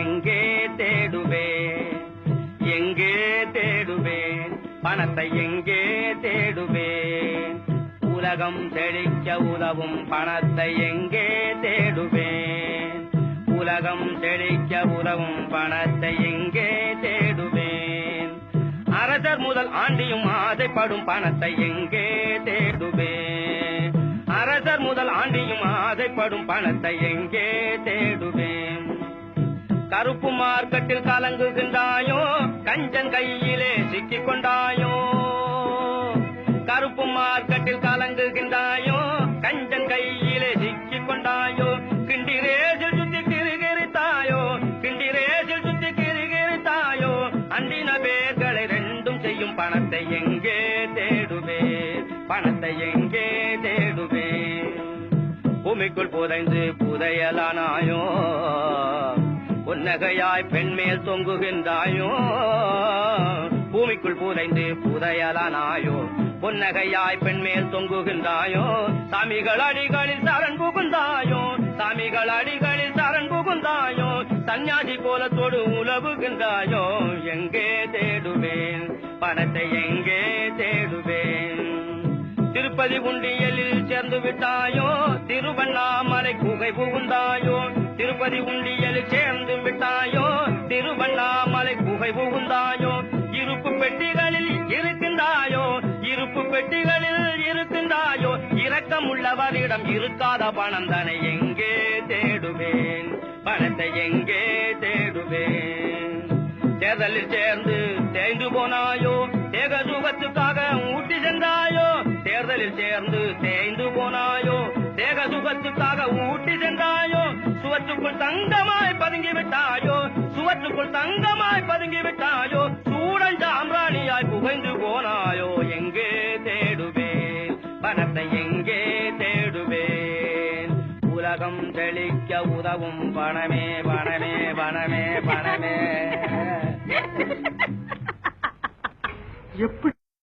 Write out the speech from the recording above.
எங்கே தேடுவேன், எங்கே தேடுவேன், பணத்தை எங்கே தேடுவேன், உலகம் செழிக்க உதவும் பணத்தை எங்கே தேடுவேன், உலகம் செழிக்க உதவும் பணத்தை எங்கே தேடுவேன், அரசர் முதல் ஆண்டியும் ஆசைப்படும் பணத்தை எங்கே தேடுவேன், அரசர் முதல் ஆண்டியும் ஆசைப்படும் பணத்தை எங்கே தேடுவேன், கருப்பு மார்க்கெட்டில் கலங்குகின்றாயோ, கஞ்சன் கையிலே சிக்கிக் கொண்டாயோ, கருப்பு மார்க்கெட்டில் கலங்குகின்றாயோ, கஞ்சன் கையிலே சிக்கிக் கொண்டாயோ, கிண்டிரேசில் சுத்தி கிரிகிரித்தாயோ, கிண்டிரேசில் சுத்தி கிரிகிரித்தாயோ, அண்டின பேர்களை ரெண்டும் செய்யும் பணத்தை எங்கே தேடுவேன், பணத்தை எங்கே தேடுவேன், பூமிக்குள் புதைந்து புதையலானாயோ, புன்னகையாய் பெண்மேல் தொங்குகின்றாயோ, பூமிக்குள் புதைந்து புதையலானாயோ, புன்னகையாய் பெண்மேல் தொங்குகின்றாயோ, சாமிகள் அடிகளில் சரண் புகுந்தாயோ, சாமிகள் அடிகளில் சரண் புகுந்தாயோ, சன்னியாசி கோலத்தோடு உலவுகின்றாயோ, எங்கே தேடுவேன், பணத்தை எங்கே தேடுவேன், திருப்பதி உண்டியலில் சேர்ந்து விட்டாயோ, திருவண்ணாமலை குகை புகுந்தாயோ, திருப்பதி உண்டியலில் சேர்ந்து விட்டாயோ, திருவண்ணாமலை குகை புகுந்தாயோ, இருப்பு பெட்டிகளில் இருக்கின்றாயோ, இருப்பு பெட்டிகளில் இருக்கின்றாயோ, இரக்கம் உள்ளவரிடம் இருக்காத பணம் தானே எங்கே தேடுவேன், பணத்தை எங்கே தேடுவேன், தேர்தலில் சேர்ந்து தேய்ந்து போனாயோ, தேக சுகத்துக்காக ஊட்டி சென்றாயோ, தேர்தலில் சேர்ந்து தேய்ந்து போனாயோ, தேக சுகத்துக்காக ஊட்டி சென்றாயோ, சுவற்றுக்குள் தங்கமாய் பதுங்கி விட்டாயோ, சுவற்றுக்குள் தங்கமாய் பதுங்கி விட்டாயோ, சூடன் சாம்ராணியாய் புகைந்து போனாயோ, எங்கே தேடுவேன், பணத்தை எங்கே தேடுவேன், உலகம் செழிக்க உதவும் பணமே பணமே பணமே பணமே.